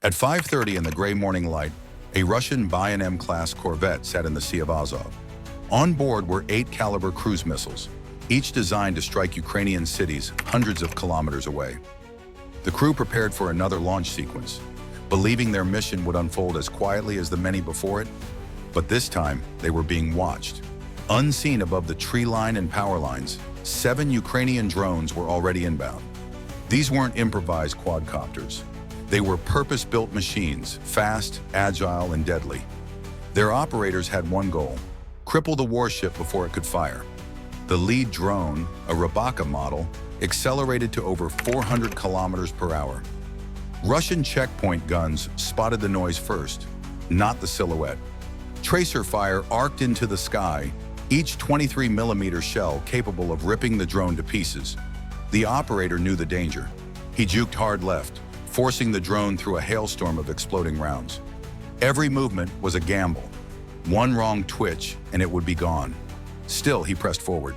At 5:30 in the gray morning light, a Russian Pantsir-ME-class Corvette sat in the Sea of Azov. On board were 8 Kalibr cruise missiles, each designed to strike Ukrainian cities hundreds of kilometers away. The crew prepared for another launch sequence, believing their mission would unfold as quietly as the many before it, but this time they were being watched. Unseen above the tree line and power lines, 7 Ukrainian drones were already inbound. These weren't improvised quadcopters. They were purpose-built machines, fast, agile, and deadly. Their operators had one goal: cripple the warship before it could fire. The lead drone, a Rybaka model, accelerated to over 400 kilometers per hour. Russian checkpoint guns spotted the noise first, not the silhouette. Tracer fire arced into the sky, each 23mm shell capable of ripping the drone to pieces. The operator knew the danger. He juked hard left, forcing the drone through a hailstorm of exploding rounds. Every movement was a gamble. One wrong twitch and it would be gone. Still, he pressed forward.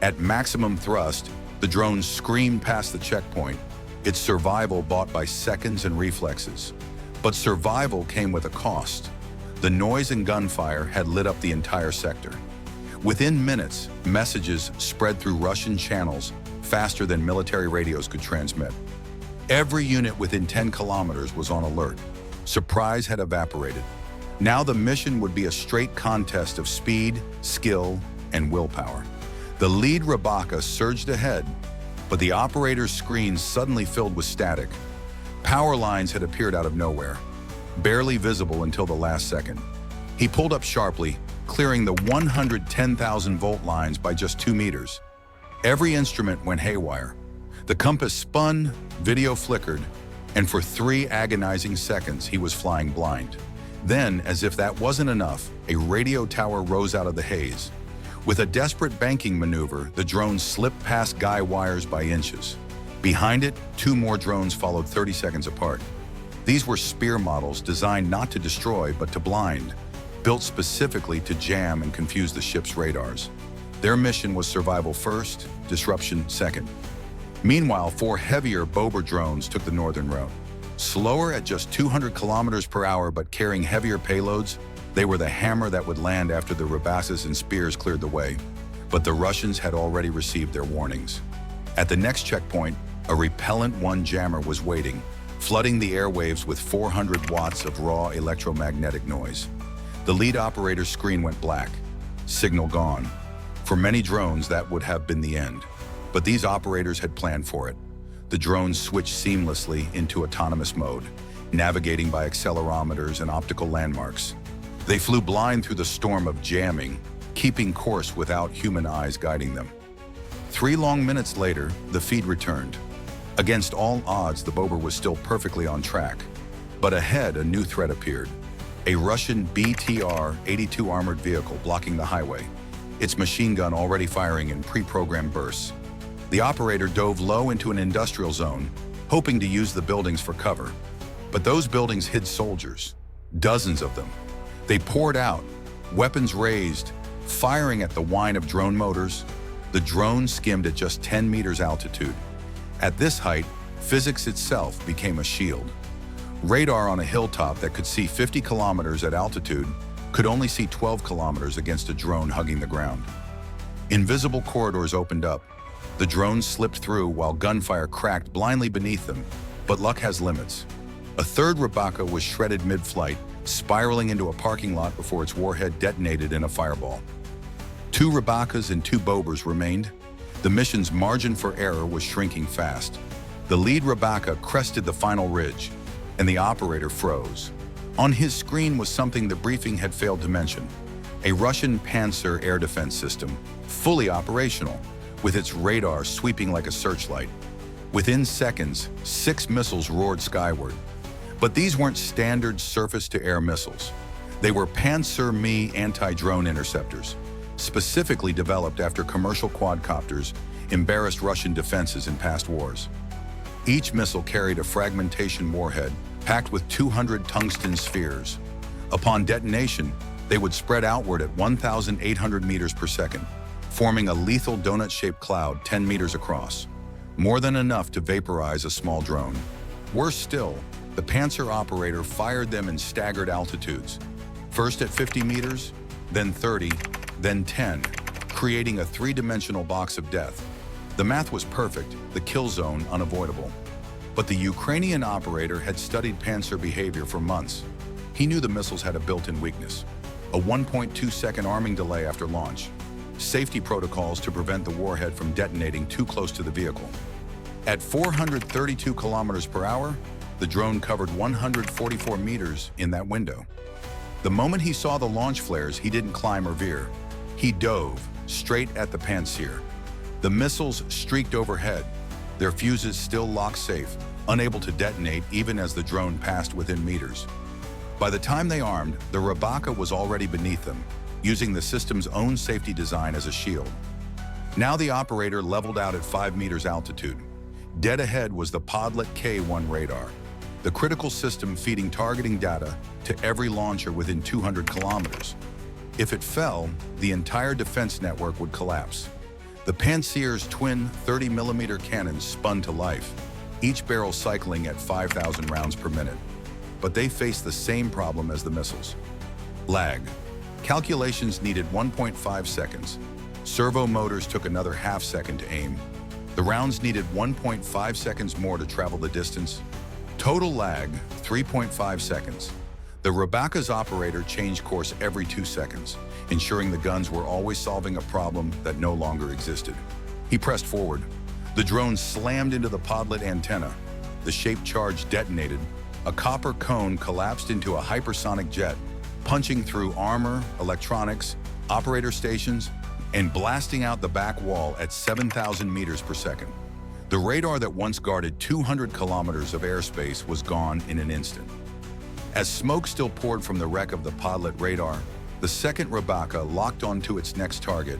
At maximum thrust, the drone screamed past the checkpoint, its survival bought by seconds and reflexes. But survival came with a cost. The noise and gunfire had lit up the entire sector. Within minutes, messages spread through Russian channels faster than military radios could transmit. Every unit within 10 kilometers was on alert. Surprise had evaporated. Now the mission would be a straight contest of speed, skill, and willpower. The lead Rybaka surged ahead, but the operator's screen suddenly filled with static. Power lines had appeared out of nowhere, barely visible until the last second. He pulled up sharply, clearing the 110,000-volt lines by just 2 meters. Every instrument went haywire. The compass spun, video flickered, and for 3 agonizing seconds he was flying blind. Then, as if that wasn't enough, a radio tower rose out of the haze. With a desperate banking maneuver, the drone slipped past guy wires by inches. Behind it, 2 more drones followed 30 seconds apart. These were Spear models designed not to destroy but to blind, built specifically to jam and confuse the ship's radars. Their mission was survival first, disruption second. Meanwhile, 4 heavier Bobr drones took the northern route. Slower at just 200 kilometers per hour but carrying heavier payloads, they were the hammer that would land after the Rybakas and Spears cleared the way. But the Russians had already received their warnings. At the next checkpoint, a Repellent 1 jammer was waiting, flooding the airwaves with 400 watts of raw electromagnetic noise. The lead operator's screen went black, signal gone. For many drones, that would have been the end. But these operators had planned for it. The drones switched seamlessly into autonomous mode, navigating by accelerometers and optical landmarks. They flew blind through the storm of jamming, keeping course without human eyes guiding them. 3 long minutes later, the feed returned. Against all odds, the Bobr was still perfectly on track. But ahead, a new threat appeared. A Russian BTR-82 armored vehicle blocking the highway, its machine gun already firing in pre-programmed bursts. The operator dove low into an industrial zone, hoping to use the buildings for cover. But those buildings hid soldiers, dozens of them. They poured out, weapons raised, firing at the whine of drone motors. The drone skimmed at just 10 meters altitude. At this height, physics itself became a shield. Radar on a hilltop that could see 50 kilometers at altitude could only see 12 kilometers against a drone hugging the ground. Invisible corridors opened up. The drones slipped through while gunfire cracked blindly beneath them, but luck has limits. A third Rybaka was shredded mid-flight, spiraling into a parking lot before its warhead detonated in a fireball. 2 Rybakas and 2 Bobrs remained. The mission's margin for error was shrinking fast. The lead Rybaka crested the final ridge, and the operator froze. On his screen was something the briefing had failed to mention: a Russian Pantsir air defense system, fully operational, with its radar sweeping like a searchlight. Within seconds, 6 missiles roared skyward. But these weren't standard surface-to-air missiles. They were Pantsir-ME anti-drone interceptors, specifically developed after commercial quadcopters embarrassed Russian defenses in past wars. Each missile carried a fragmentation warhead packed with 200 tungsten spheres. Upon detonation, they would spread outward at 1,800 meters per second, forming a lethal donut-shaped cloud 10 meters across, more than enough to vaporize a small drone. Worse still, The Pantsir operator fired them in staggered altitudes, first at 50 meters, then 30, then 10, creating a three-dimensional box of death. The math was perfect, the kill zone unavoidable. But the Ukrainian operator had studied Pantsir behavior for months. He knew the missiles had a built-in weakness, a 1.2-second arming delay after launch, safety protocols to prevent the warhead from detonating too close to the vehicle. At 432 kilometers per hour, the drone covered 144 meters in that window. The moment he saw the launch flares, he didn't climb or veer. He dove straight at the Pantsir. The missiles streaked overhead, their fuses still locked safe, unable to detonate even as the drone passed within meters. By the time they armed, the Rabaka was already beneath them, using the system's own safety design as a shield. Now the operator leveled out at 5 meters altitude. Dead ahead was the Podlet K1 radar, the critical system feeding targeting data to every launcher within 200 kilometers. If it fell, the entire defense network would collapse. The Pantsir's twin 30mm cannons spun to life, each barrel cycling at 5,000 rounds per minute. But they faced the same problem as the missiles: lag. Calculations needed 1.5 seconds. Servo motors took another half second to aim. The rounds needed 1.5 seconds more to travel the distance. Total lag, 3.5 seconds. The Rabaka's operator changed course every 2 seconds, ensuring the guns were always solving a problem that no longer existed. He pressed forward. The drone slammed into the Podlet antenna. The shaped charge detonated. A copper cone collapsed into a hypersonic jet, punching through armor, electronics, operator stations, and blasting out the back wall at 7,000 meters per second. The radar that once guarded 200 kilometers of airspace was gone in an instant. As smoke still poured from the wreck of the Podlet radar, the second Rabaka locked onto its next target,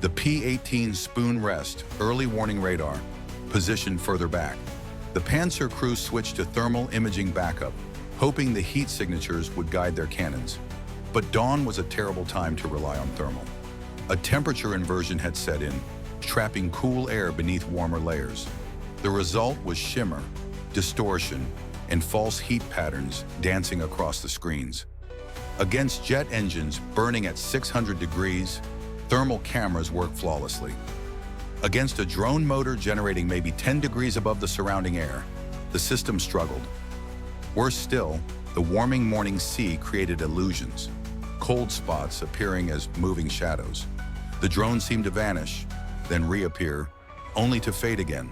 the P-18 Spoon Rest early warning radar, positioned further back. The Pantsir crew switched to thermal imaging backup, hoping the heat signatures would guide their cannons. But dawn was a terrible time to rely on thermal. A temperature inversion had set in, trapping cool air beneath warmer layers. The result was shimmer, distortion, and false heat patterns dancing across the screens. Against jet engines burning at 600 degrees, thermal cameras worked flawlessly. Against a drone motor generating maybe 10 degrees above the surrounding air, the system struggled. Worse still, the warming morning sea created illusions, cold spots appearing as moving shadows. The drone seemed to vanish, then reappear, only to fade again.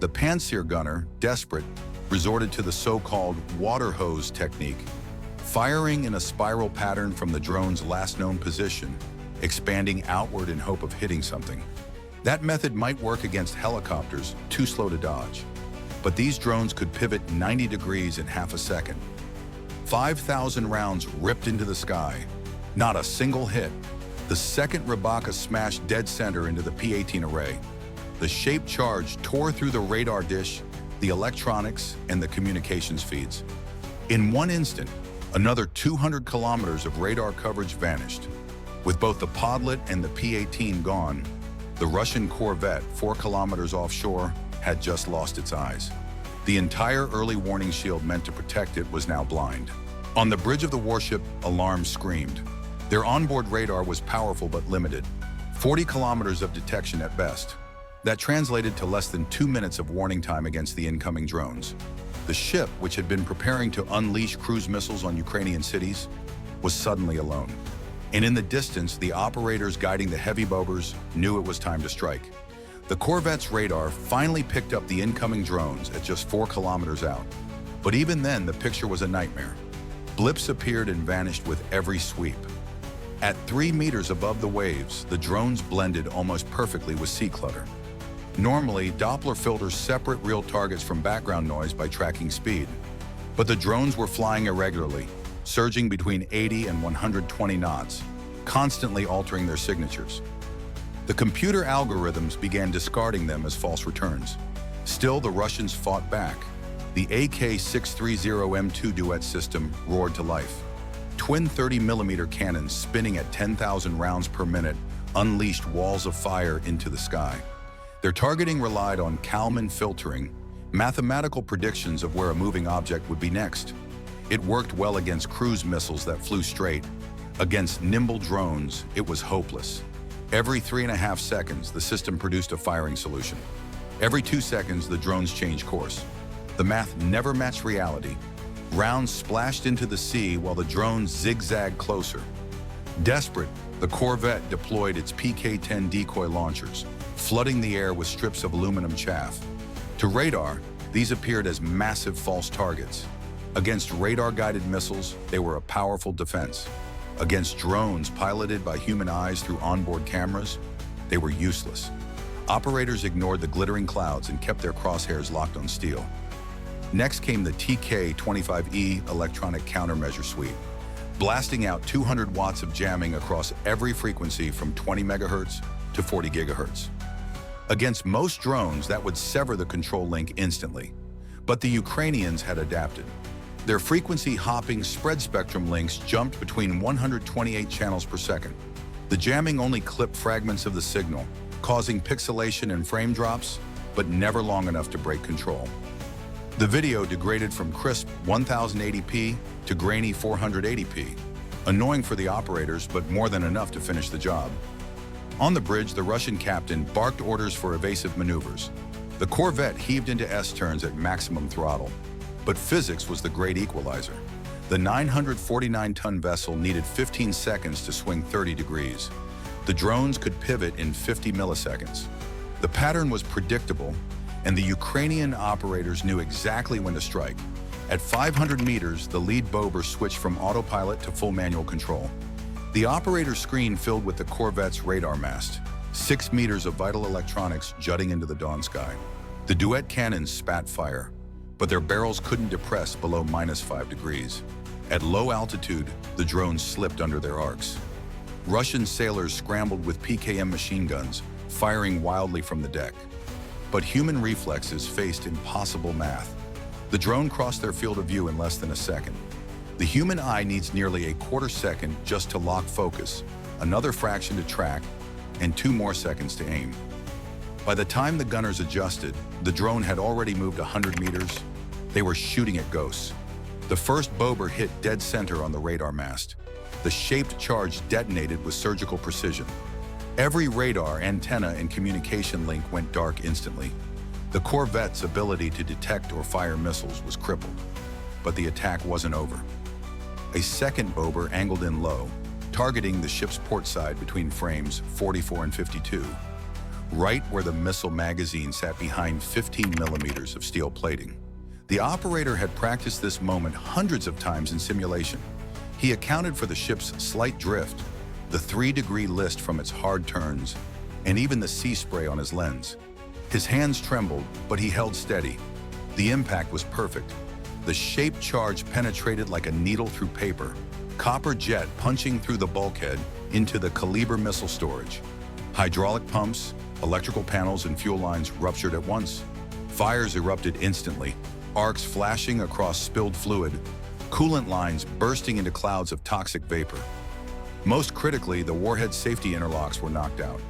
The Pantsir gunner, desperate, resorted to the so-called water hose technique, firing in a spiral pattern from the drone's last known position, expanding outward in hope of hitting something. That method might work against helicopters too slow to dodge, but these drones could pivot 90 degrees in half a second. 5,000 rounds ripped into the sky, not a single hit. The second Rabaka smashed dead center into the P-18 array. The shaped charge tore through the radar dish, the electronics, and the communications feeds. In one instant, another 200 kilometers of radar coverage vanished. With both the Podlet and the P-18 gone, the Russian Corvette, 4 kilometers offshore, had just lost its eyes. The entire early warning shield meant to protect it was now blind. On the bridge of the Warship, alarms screamed. Their onboard radar was powerful but limited, 40 kilometers of detection at best. That translated to less than 2 minutes of warning time against the incoming drones. The ship, which had been preparing to unleash cruise missiles on Ukrainian cities, was suddenly alone. And in the distance, the operators guiding the heavy bombers knew it was time to strike. The Corvette's radar finally picked up the incoming drones at just 4 kilometers out. But even then, the picture was a nightmare. Blips appeared and vanished with every sweep. At 3 meters above the waves, the drones blended almost perfectly with sea clutter. Normally, Doppler filters separate real targets from background noise by tracking speed. But the drones were flying irregularly, surging between 80 and 120 knots, constantly altering their signatures. The computer algorithms began discarding them as false returns. Still, the Russians fought back. The AK-630M2 duet system roared to life. Twin 30mm cannons spinning at 10,000 rounds per minute unleashed walls of fire into the sky. Their targeting relied on Kalman filtering, mathematical predictions of where a moving object would be next. It worked well against cruise missiles that flew straight. Against nimble drones, it was hopeless. Every 3.5 seconds, the system produced a firing solution. Every 2 seconds, the drones changed course. The math never matched reality. Rounds splashed into the sea while the drones zigzagged closer. Desperate, the Corvette deployed its PK-10 decoy launchers, flooding the air with strips of aluminum chaff. To radar, these appeared as massive false targets. Against radar-guided missiles, they were a powerful defense. Against drones piloted by human eyes through onboard cameras, they were useless. Operators ignored the glittering clouds and kept their crosshairs locked on steel. Next came the TK-25E electronic countermeasure suite, blasting out 200 watts of jamming across every frequency from 20 megahertz to 40 gigahertz. Against most drones, that would sever the control link instantly. But the Ukrainians had adapted. Their frequency-hopping spread-spectrum links jumped between 128 channels per second. The jamming only clipped fragments of the signal, causing pixelation and frame drops, but never long enough to break control. The video degraded from crisp 1080p to grainy 480p, annoying for the operators, but more than enough to finish the job. On the bridge, the Russian captain barked orders for evasive maneuvers. The Corvette heaved into S-turns at maximum throttle. But physics was the great equalizer. The 949-ton vessel needed 15 seconds to swing 30 degrees. The drones could pivot in 50 milliseconds. The pattern was predictable, and the Ukrainian operators knew exactly when to strike. At 500 meters, the lead bober switched from autopilot to full manual control. The operator's screen filled with the Corvette's radar mast, 6 meters of vital electronics jutting into the dawn sky. The duet cannons spat fire, but their barrels couldn't depress below -5 degrees. At low altitude, the drones slipped under their arcs. Russian sailors scrambled with PKM machine guns, firing wildly from the deck. But human reflexes faced impossible math. The drone crossed their field of view in less than a second. The human eye needs nearly a quarter second just to lock focus, another fraction to track, and 2 more seconds to aim. By the time the gunners adjusted, the drone had already moved 100 meters. They were shooting at ghosts. The first bober hit dead center on the radar mast. The shaped charge detonated with surgical precision. Every radar, antenna, and communication link went dark instantly. The Corvette's ability to detect or fire missiles was crippled. But the attack wasn't over. A second bober angled in low, targeting the ship's port side between frames 44 and 52, right where the missile magazine sat behind 15 millimeters of steel plating. The operator had practiced this moment hundreds of times in simulation. He accounted for the ship's slight drift, the 3-degree list from its hard turns, and even the sea spray on his lens. His hands trembled, but he held steady. The impact was perfect. The shaped charge penetrated like a needle through paper, copper jet punching through the bulkhead into the Kalibr missile storage. Hydraulic pumps, electrical panels, and fuel lines ruptured at once. Fires erupted instantly, arcs flashing across spilled fluid, coolant lines bursting into clouds of toxic vapor. Most critically, the warhead safety interlocks were knocked out.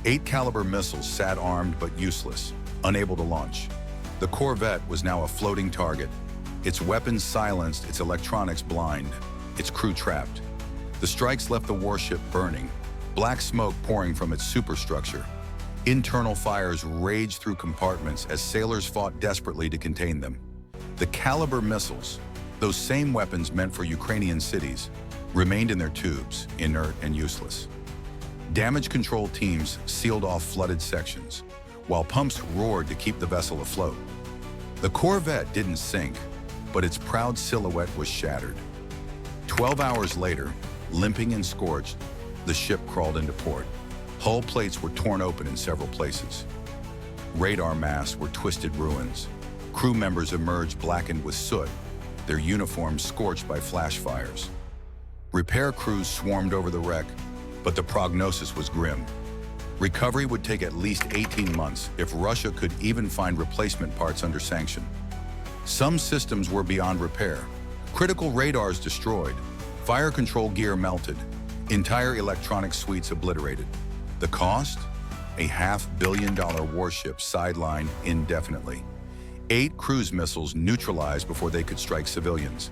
8 Kalibr missiles sat armed but useless, unable to launch. The Corvette was now a floating target. Its weapons silenced, its electronics blind, its crew trapped. The strikes left the warship burning, black smoke pouring from its superstructure. Internal fires raged through compartments as sailors fought desperately to contain them. The Kalibr missiles, those same weapons meant for Ukrainian cities, remained in their tubes, inert and useless. Damage control teams sealed off flooded sections, while pumps roared to keep the vessel afloat. The Corvette didn't sink, but its proud silhouette was shattered. 12 hours later, limping and scorched, the ship crawled into port. Hull plates were torn open in several places. Radar masts were twisted ruins. Crew members emerged blackened with soot, their uniforms scorched by flash fires. Repair crews swarmed over the wreck, but the prognosis was grim. Recovery would take at least 18 months if Russia could even find replacement parts under sanction. Some systems were beyond repair. Critical radars destroyed, fire control gear melted, entire electronic suites obliterated. The cost? A $500 million warship sidelined indefinitely. 8 cruise missiles neutralized before they could strike civilians.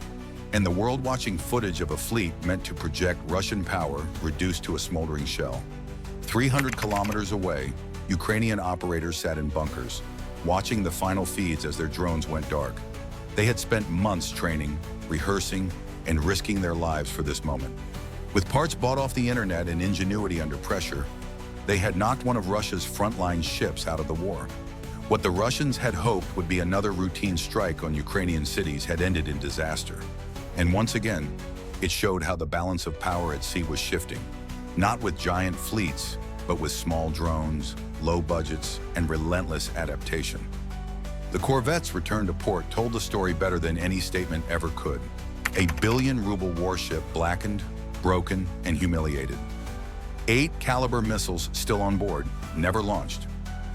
And the world watching footage of a fleet meant to project Russian power reduced to a smoldering shell. 300 kilometers away, Ukrainian operators sat in bunkers, watching the final feeds as their drones went dark. They had spent months training, rehearsing, and risking their lives for this moment. With parts bought off the internet and ingenuity under pressure, they had knocked one of Russia's frontline ships out of the war. What the Russians had hoped would be another routine strike on Ukrainian cities had ended in disaster. And once again, it showed how the balance of power at sea was shifting, not with giant fleets, but with small drones, low budgets, and relentless adaptation. The Corvette's return to port told the story better than any statement ever could. A billion-ruble warship blackened, broken, and humiliated. 8 Kalibr missiles still on board, never launched.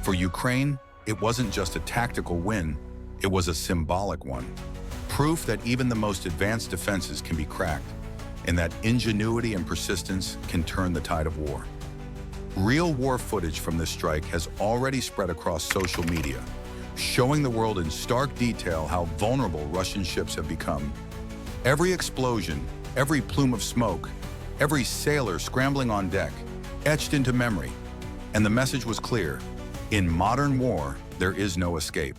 For Ukraine, it wasn't just a tactical win, it was a symbolic one. Proof that even the most advanced defenses can be cracked, and that ingenuity and persistence can turn the tide of war. Real war footage from this strike has already spread across social media, showing the world in stark detail how vulnerable Russian ships have become. Every explosion, every plume of smoke, every sailor scrambling on deck, etched into memory. And the message was clear: in modern war, there is no escape.